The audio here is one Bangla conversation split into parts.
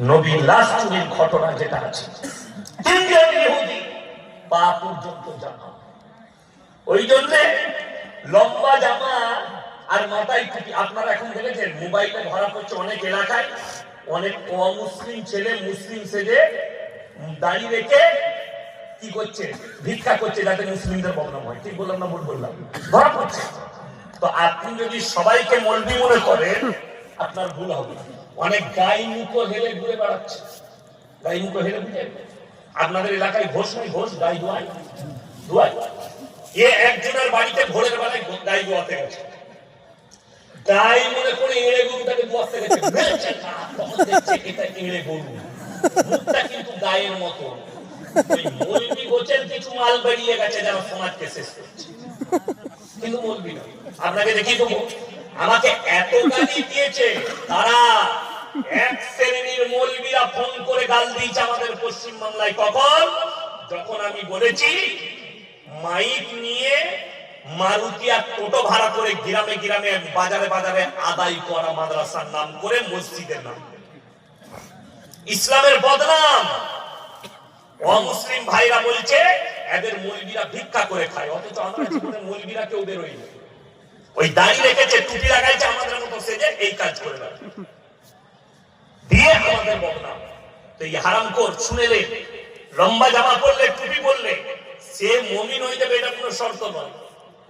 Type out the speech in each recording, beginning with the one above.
নবীর লাশ চুরির ঘটনা যেটা আছে, তিনজন ইহুদি পা পর্যন্ত জামা, ওই জন্য লম্বা জামা আর মাথায় টুপি। আপনারা এখন দেখেছেন মোবাইলে ধরা পড়ছে অনেক এলাকায়, অনেক অমুসলিম ছেলে মুসলিম সেজে দাঁড়িয়ে রেখে কি করছে, ভিক্ষা করছে, যাতে মুসলিমদের বদনাম হয়। ঠিক বললাম না ভুল বললাম? ধরা পড়ছে। তো আপনি যদি সবাইকে মৌলবি মনে করেন, আপনার ভুল হবে। অনেক গাই মুখো হেলে ঘুরে বেড়াচ্ছে, গাই মুখো হেলে ঘুরে। আপনাদের এলাকায় ঘোষ নাই? ঘোষ গাই দোয়াই দোয়াই। এ একজনের বাড়িতে ভোরের বেলায় গাই দোয়াতে গেছে, গাই মনে করে এড়ে গরুটাকে দোয়াতে গেছে, এটা এড়ে গরু, মুখটা কিন্তু গায়ের মতো। ওই মৌলবি গোছের কিছু মাল বেরিয়ে গেছে যারা সমাজকে শেষ করছে, কিন্তু মৌলবি না। আপনাকে দেখিয়ে দেবো, আমাকে এত গালি দিয়েছে তারা, এক শ্রেণীর মৌলবিরা ফোন করে গাল দিয়েছে আমাদের পশ্চিম বাংলায়। কখন? যখন আমি বলেছি মাইক নিয়ে মারুতি আর টোটো ভাড়া করে গ্রামে গ্রামে বাজারে বাজারে আদায় করা মাদ্রাসার নাম করে মসজিদের নাম, ইসলামের বদনাম। অমুসলিম ভাইরা বলছে এদের মৌলবিরা ভিক্ষা করে খায়, অথচ আমরা জীবনে মৌলবিরা কেউ বেরোয়নি। ওই দাড়ি রেখেছে, টুপি লাগাইছে, আমাদের মতো সেজে এই কাজ করে দিয়ে আমাদের বদনাম। তো এই হারামখোর শুনেলে, লম্বা জামা পরলে, টুপি পরলে সে মুমিন হয়ে যাবে, এটা কোনো শর্ত নয়।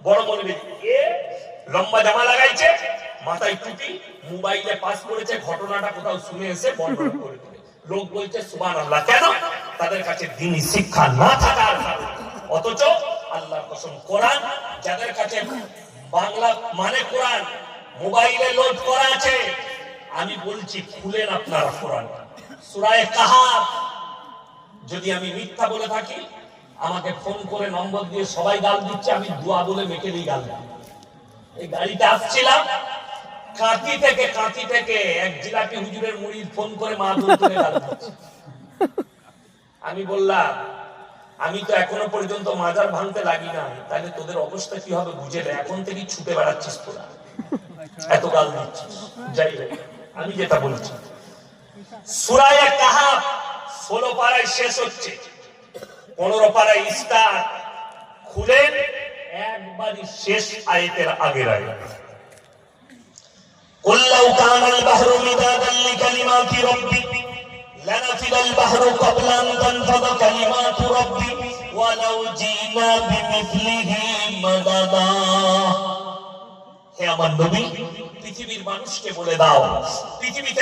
বড় মৌলবি এ লম্বা জামা লাগাইছে, মাথায় টুপি, মোবাইলে পাস করেছে, ঘটনাটা কোথাও শুনে এসে বর্ণনা করে দিলে লোক বলছে সুবহানাল্লাহ। কেন? তাদের কাছে দ্বীনি শিক্ষা না থাকার কারণে। অথচ আল্লাহর কসম, কোরআন যাদের কাছে বাংলা মানে কোরআন মোবাইলে লোড করা আছে, আমি বলছি খুলেন আপনারা কোরআন, সূরা কাহাফ। যদি আমি মিথ্যা বলে থাকি আমাকে ফোন করে নম্বর দিয়ে সবাই গাল দিচ্ছে, আমি দোয়া বলে মেখে দিই গাল। এই গাড়িতে আসছিলাম, কাঁথি থেকে এক জিলাপি হুজুরের মুরিদ ফোন করে মা করে গাল দিচ্ছে। আমি বললাম আমি তো এখনো পর্যন্ত মাজার ভাঙতে লাগি না, তাহলে তোদের অবস্থা কি হবে বুঝে নে। এখন থেকে ছুটে বেড়াচ্ছিস তোরা, এত গাল দিচ্ছিস। যাই হোক, আমি যেটা বলছি, সূরা কাহাফ 16 পারায় শেষ হচ্ছে, 15 পারায় স্টার্ট। খুলেন একবারই শেষ আয়াতের আগের আয়াত। কুল লাউ কানাল বাহরু মিদাদান লিকালিমাতি রাব্বি লানাফিদাল বাহরু ক্বাবলা আন তানফাদা কালিমাতু রাব্বি ওয়ালাউ জিনা বিমিসলিহি মাদাদা। হে আমার নবী, পৃথিবীর মানুষকে বলে দাও, পৃথিবীতে